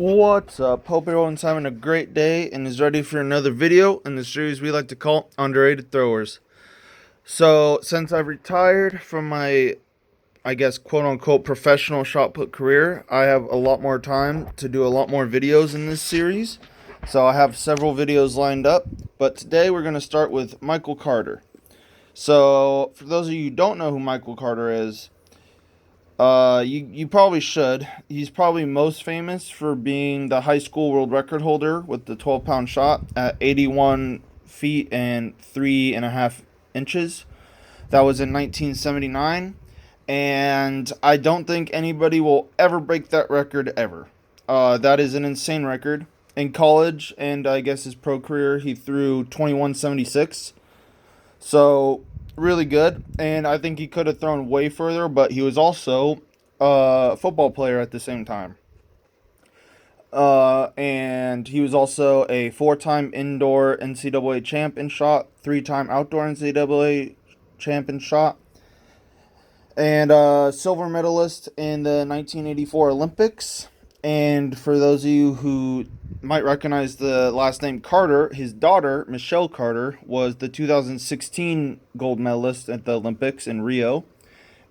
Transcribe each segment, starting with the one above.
What's up? Hope everyone's having a great day and is ready for another video in the series we like to call Underrated Throwers. So, since I've retired from my, I guess, quote-unquote professional shot put career, I have a lot more time to do a lot more videos in this series. So I have several videos lined up, but today we're going to start with Michael Carter. So, for those of you who don't know who Michael Carter is, you probably should. He's probably most famous for being the high school world record holder with the 12-pound shot at 81 feet and 3.5 inches. That was in 1979, and I don't think anybody will ever break that record ever. That is an insane record. In college and I guess his pro career, he threw 21.76. So really good, and I think he could have thrown way further, but he was also a football player at the same time. And he was also a four-time indoor NCAA champ in shot, three-time outdoor NCAA champ in shot, and silver medalist in the 1984 Olympics. And for those of you who might recognize the last name Carter, his daughter, Michelle Carter, was the 2016 gold medalist at the Olympics in Rio.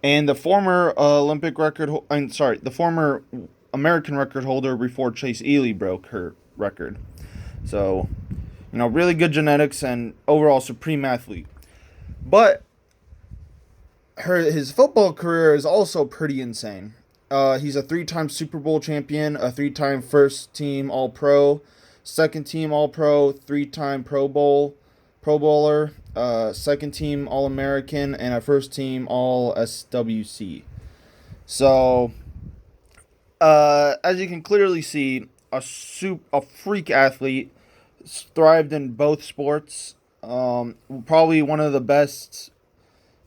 And the former the former American record holder before Chase Ely broke her record. So, really good genetics and overall supreme athlete. But his football career is also pretty insane. He's a three-time Super Bowl champion, a three-time first-team All-Pro, second-team All-Pro, three-time Pro Bowler, second-team All-American, and a first-team All-SWC. So, as you can clearly see, a freak athlete, thrived in both sports. Probably one of the best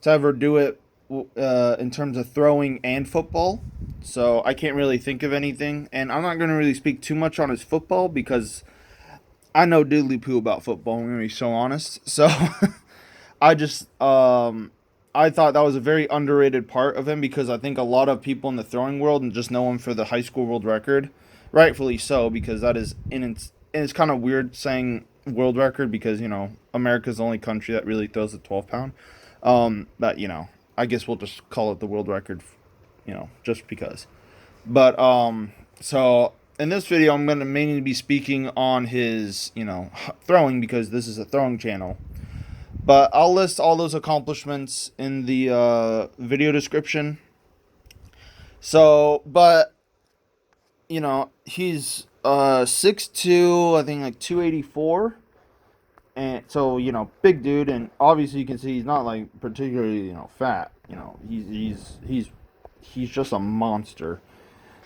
to ever do it in terms of throwing and football. So I can't really think of anything, and I'm not going to really speak too much on his football because I know diddly poo about football. I'm going to be so honest. So I just I thought that was a very underrated part of him because I think a lot of people in the throwing world and just know him for the high school world record, rightfully so, because that is and it's kind of weird saying world record because America's the only country that really throws a 12-pound. But I guess we'll just call it the world record, just because. But so in this video, I'm going to mainly be speaking on his, throwing because this is a throwing channel. But I'll list all those accomplishments in the video description. So, but he's 6'2", I think like 284. And so, big dude, and obviously you can see he's not like particularly, fat. He's just a monster.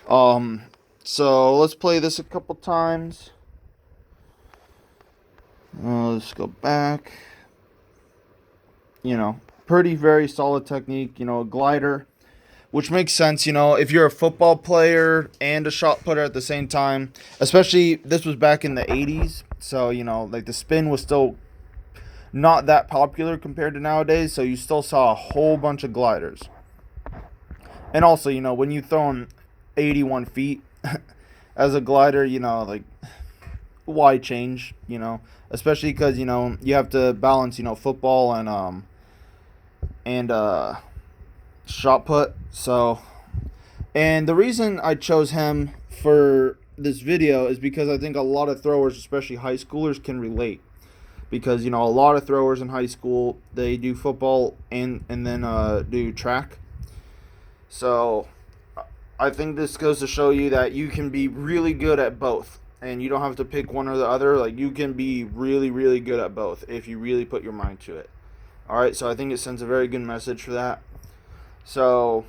So let's play this a couple times. Let's go back. Pretty very solid technique, a glider, which makes sense, if you're a football player and a shot putter at the same time, especially this was back in the 80s. So, like the spin was still not that popular compared to nowadays. So you still saw a whole bunch of gliders. And also, when you throw 81 feet as a glider, like why change, especially because, you have to balance, football and shot put. So, and the reason I chose him for this video is because I think a lot of throwers, especially high schoolers, can relate. Because a lot of throwers in high school, they do football and then do track. So I think this goes to show you that you can be really good at both, and you don't have to pick one or the other. Like, you can be really, really good at both if you really put your mind to it. All right, so I think it sends a very good message for that. So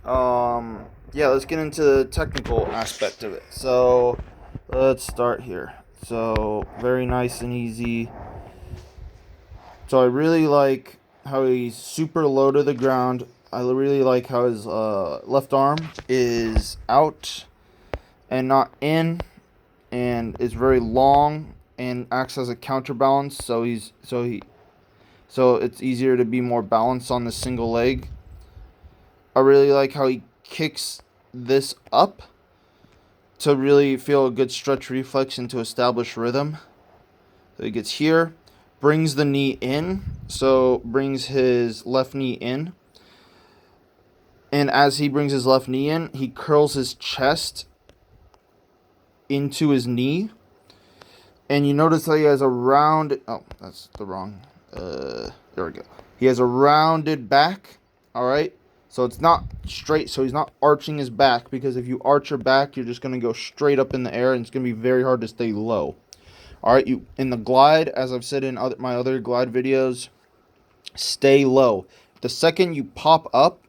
yeah, let's get into the technical aspect of it. So let's start here. So very nice and easy. So I really like how he's super low to the ground. I really like how his left arm is out and not in, and is very long and acts as a counterbalance. So it's easier to be more balanced on the single leg. I really like how he kicks this up to really feel a good stretch reflex and to establish rhythm. So he gets here, brings the knee in, so brings his left knee in. And as he brings his left knee in, he curls his chest into his knee. And you notice that he has a round... Oh, that's the wrong... there we go. He has a rounded back, all right? So it's not straight, so he's not arching his back, because if you arch your back, you're just going to go straight up in the air, and it's going to be very hard to stay low. All right, you in the glide, as I've said in my other glide videos, stay low. The second you pop up,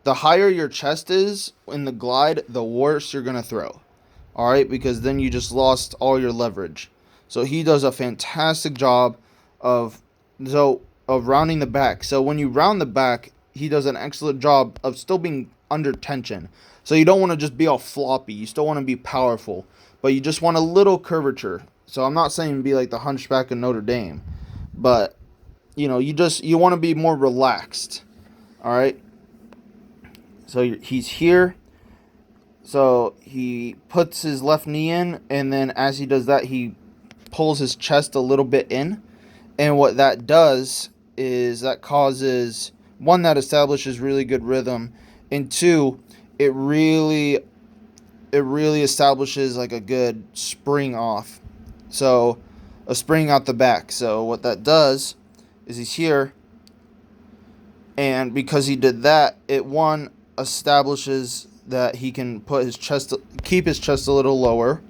the higher your chest is in the glide, the worse you're going to throw. All right, because then you just lost all your leverage. So he does a fantastic job of rounding the back. So when you round the back, he does an excellent job of still being under tension. So you don't want to just be all floppy. You still want to be powerful, but you just want a little curvature. So I'm not saying be like the Hunchback of Notre Dame, but you know, you want to be more relaxed. All right. So he's here. So he puts his left knee in, and then as he does that, he pulls his chest a little bit in. And what that does is that causes, one, that establishes really good rhythm, and two, it really establishes like a good spring off. So a spring out the back. So what that does is he's here, and because he did that, it, one, establishes that he can keep his chest a little lower,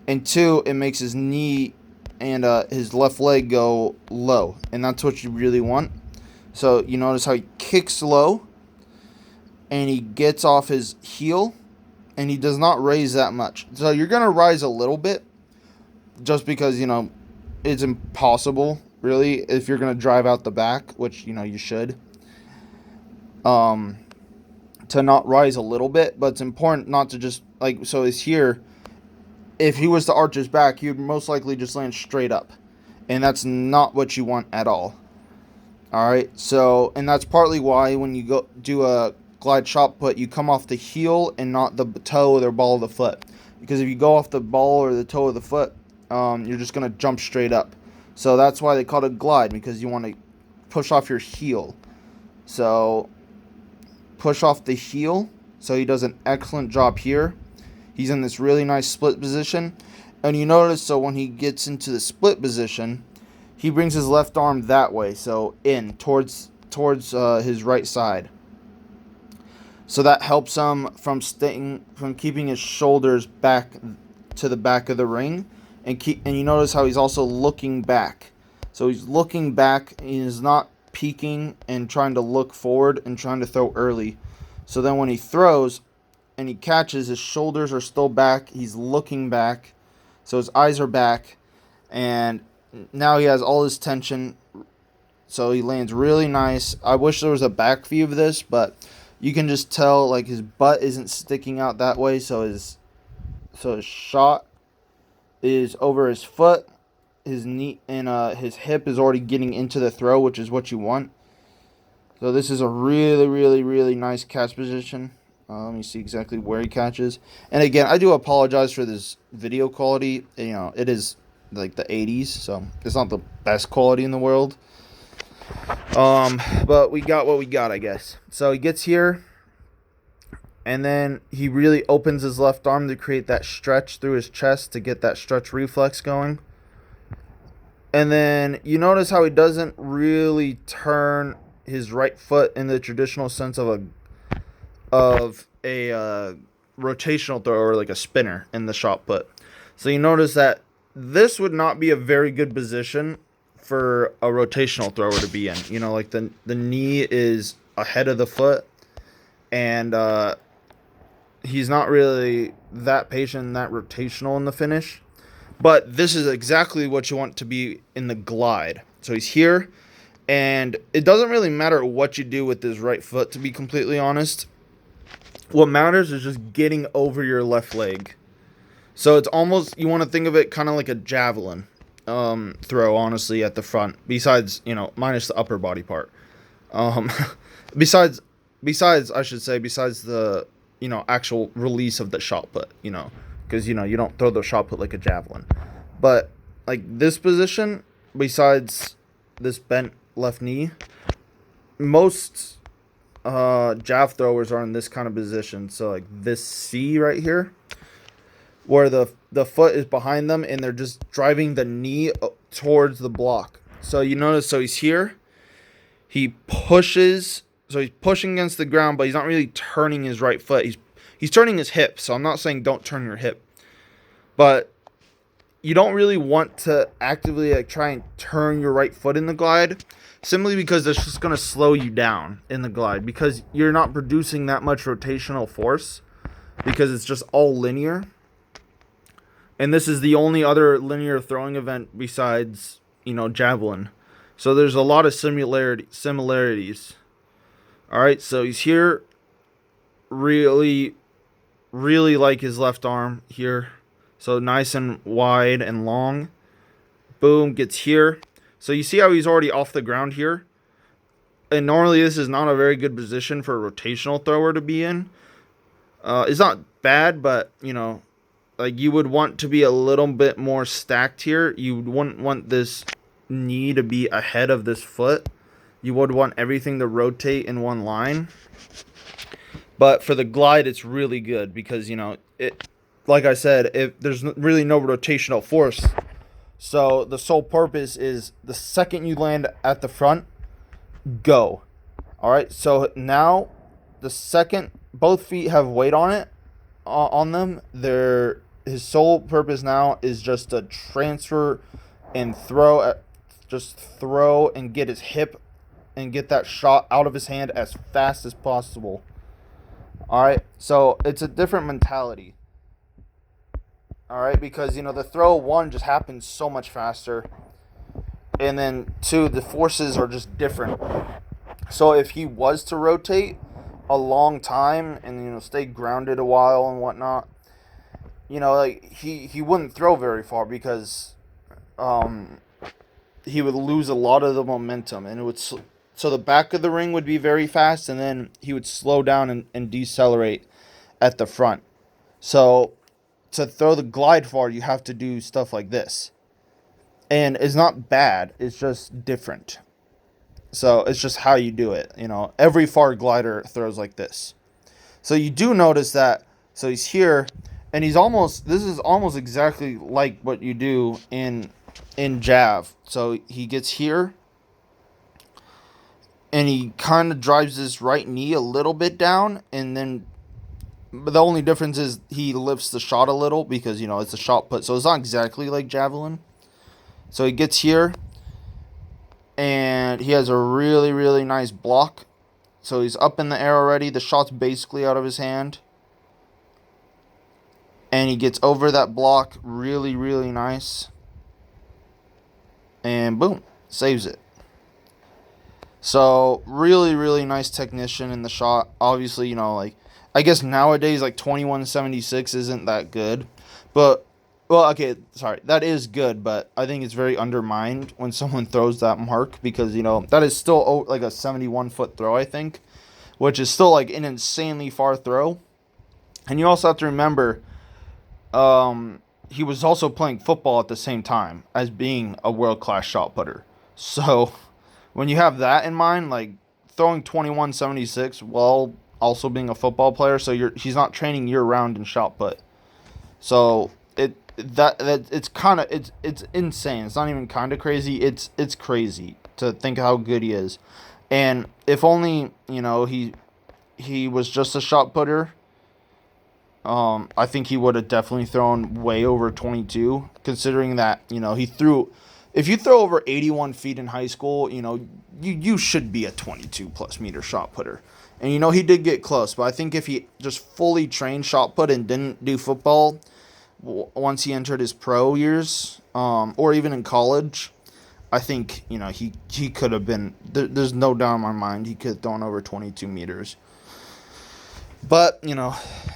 and two, it makes his knee and his left leg go low, and that's what you really want. So you notice how he kicks low, and he gets off his heel, and he does not raise that much. So you're going to rise a little bit, just because, you know, it's impossible, really, if you're going to drive out the back, which, you know, you should, to not rise a little bit. But it's important not to just, like, so he's here. If he was to arch his back, he would most likely just land straight up. And that's not what you want at all. Alright, so, and that's partly why when you go do a glide shot put, you come off the heel and not the toe or the ball of the foot. Because if you go off the ball or the toe of the foot, you're just going to jump straight up. So that's why they call it a glide, because you want to push off your heel. So, push off the heel. So he does an excellent job here. He's in this really nice split position. And you notice, so when he gets into the split position, he brings his left arm that way, so in, towards his right side. So that helps him from keeping his shoulders back to the back of the ring. And you notice how he's also looking back. So he's looking back, he is not peeking and trying to look forward and trying to throw early. So then when he throws and he catches, his shoulders are still back, he's looking back, so his eyes are back, and now he has all his tension, so he lands really nice. I wish there was a back view of this, but you can just tell, like, his butt isn't sticking out that way, so his shot is over his foot, his knee, and his hip is already getting into the throw, which is what you want. So this is a really, really, really nice catch position. Let me see exactly where he catches. And again, I do apologize for this video quality. You know, it is like the 80s, so it's not the best quality in the world. But we got what we got, I guess. So he gets here, and then he really opens his left arm to create that stretch through his chest to get that stretch reflex going. And then you notice how he doesn't really turn his right foot in the traditional sense of a rotational thrower, like a spinner in the shot put. So you notice that this would not be a very good position for a rotational thrower to be in. You know, like the knee is ahead of the foot, and he's not really that patient and that rotational in the finish. But this is exactly what you want to be in the glide. So he's here, and it doesn't really matter what you do with his right foot, to be completely honest. What matters is just getting over your left leg. So it's almost, you want to think of it kind of like a javelin throw, honestly, at the front. Besides, you know, minus the upper body part. Besides, I should say, besides the, you know, actual release of the shot put, you know, because, you don't throw the shot put like a javelin. But, like, this position, besides this bent left knee, most jav throwers are in this kind of position. So, like, this C right here, where the foot is behind them and they're just driving the knee towards the block. So, you notice, so he's here. He pushes, so he's pushing against the ground, but he's not really turning his right foot. He's turning his hip, so I'm not saying don't turn your hip. But you don't really want to actively like try and turn your right foot in the glide, simply because it's just going to slow you down in the glide, because you're not producing that much rotational force, because it's just all linear. And this is the only other linear throwing event besides, javelin. So there's a lot of similarities. All right, so he's here. Really, really like his left arm here. So nice and wide and long. Boom, gets here. So you see how he's already off the ground here? And normally this is not a very good position for a rotational thrower to be in. It's not bad, but, like you would want to be a little bit more stacked here. You wouldn't want this knee to be ahead of this foot. You would want everything to rotate in one line. But for the glide, it's really good because, like I said, if there's really no rotational force. So the sole purpose is the second you land at the front, go. All right. So now the second both feet have weight on it, on them, his sole purpose now is just to transfer and throw, just throw and get his hip and get that shot out of his hand as fast as possible. All right, so it's a different mentality. All right, because, the throw, one, just happens so much faster. And then, two, the forces are just different. So if he was to rotate a long time and, stay grounded a while and whatnot, like he wouldn't throw very far because he would lose a lot of the momentum, and it would so the back of the ring would be very fast, and then he would slow down and decelerate at the front. So to throw the glide far, you have to do stuff like this, and it's not bad, it's just different. So it's just how you do it. Every far glider throws like this. So you do notice that. So he's here. And this is almost exactly like what you do in Jav. So he gets here, and he kind of drives his right knee a little bit down, but the only difference is he lifts the shot a little because, it's a shot put. So it's not exactly like javelin. So he gets here, and he has a really, really nice block. So he's up in the air already. The shot's basically out of his hand. And he gets over that block really, really nice. And boom, saves it. So really, really nice technician in the shot. Obviously, I guess nowadays, 2176 isn't that good. But, that is good. But I think it's very undermined when someone throws that mark. Because, that is still like a 71-foot throw, I think. Which is still an insanely far throw. And you also have to remember, he was also playing football at the same time as being a world-class shot putter. So when you have that in mind, throwing 2176 while also being a football player, so he's not training year-round in shot put. So it's insane. It's not even kind of crazy. It's crazy to think how good he is. And if only, he was just a shot putter, I think he would have definitely thrown way over 22, considering that, if you throw over 81 feet in high school, you should be a 22-plus meter shot putter. And, he did get close, but I think if he just fully trained shot put and didn't do football once he entered his pro years, or even in college, I think, he could have been, there's no doubt in my mind, he could have thrown over 22 meters. But,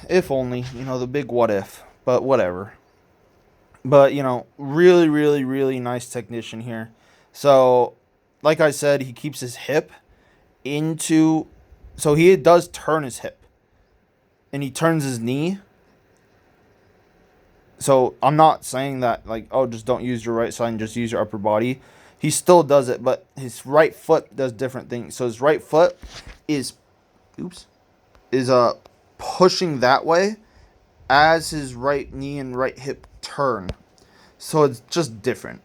if only, the big what if, but whatever. But, really, really, really nice technician here. So, like I said, he keeps his hip so he does turn his hip. And he turns his knee. So I'm not saying that like, oh, just don't use your right side and just use your upper body. He still does it, but his right foot does different things. So his right foot is, is pushing that way as his right knee and right hip turn. So it's just different.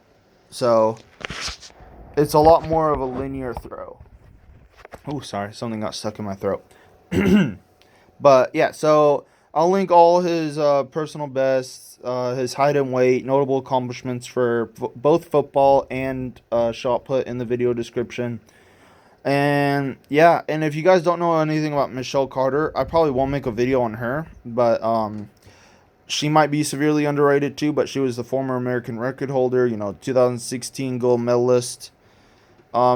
So it's a lot more of a linear throw. Oh, sorry, something got stuck in my throat. But yeah, so I'll link all his personal bests, his height and weight, notable accomplishments for both football and shot put in the video description. And yeah, and if you guys don't know anything about Michelle Carter, I probably won't make a video on her, but she might be severely underrated too. But she was the former American record holder, 2016 gold medalist.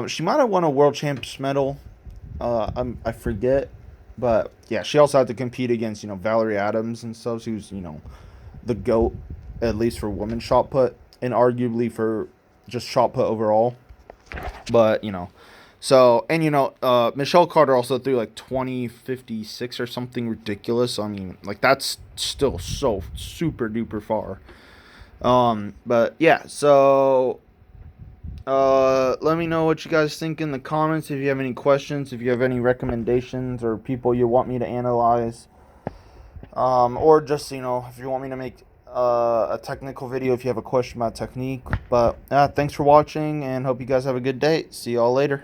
She might have won a world champs medal. I forget. But yeah, she also had to compete against, Valerie Adams and stuff. She was, the GOAT, at least for women's shot put, and arguably for just shot put overall. But, so, and, Michelle Carter also threw like 2056 or something ridiculous. I mean, like, that's still so super duper far. But yeah, so let me know what you guys think in the comments. If you have any questions, if you have any recommendations or people you want me to analyze, or just, if you want me to make a technical video if you have a question about technique. But thanks for watching, and hope you guys have a good day. See y'all later.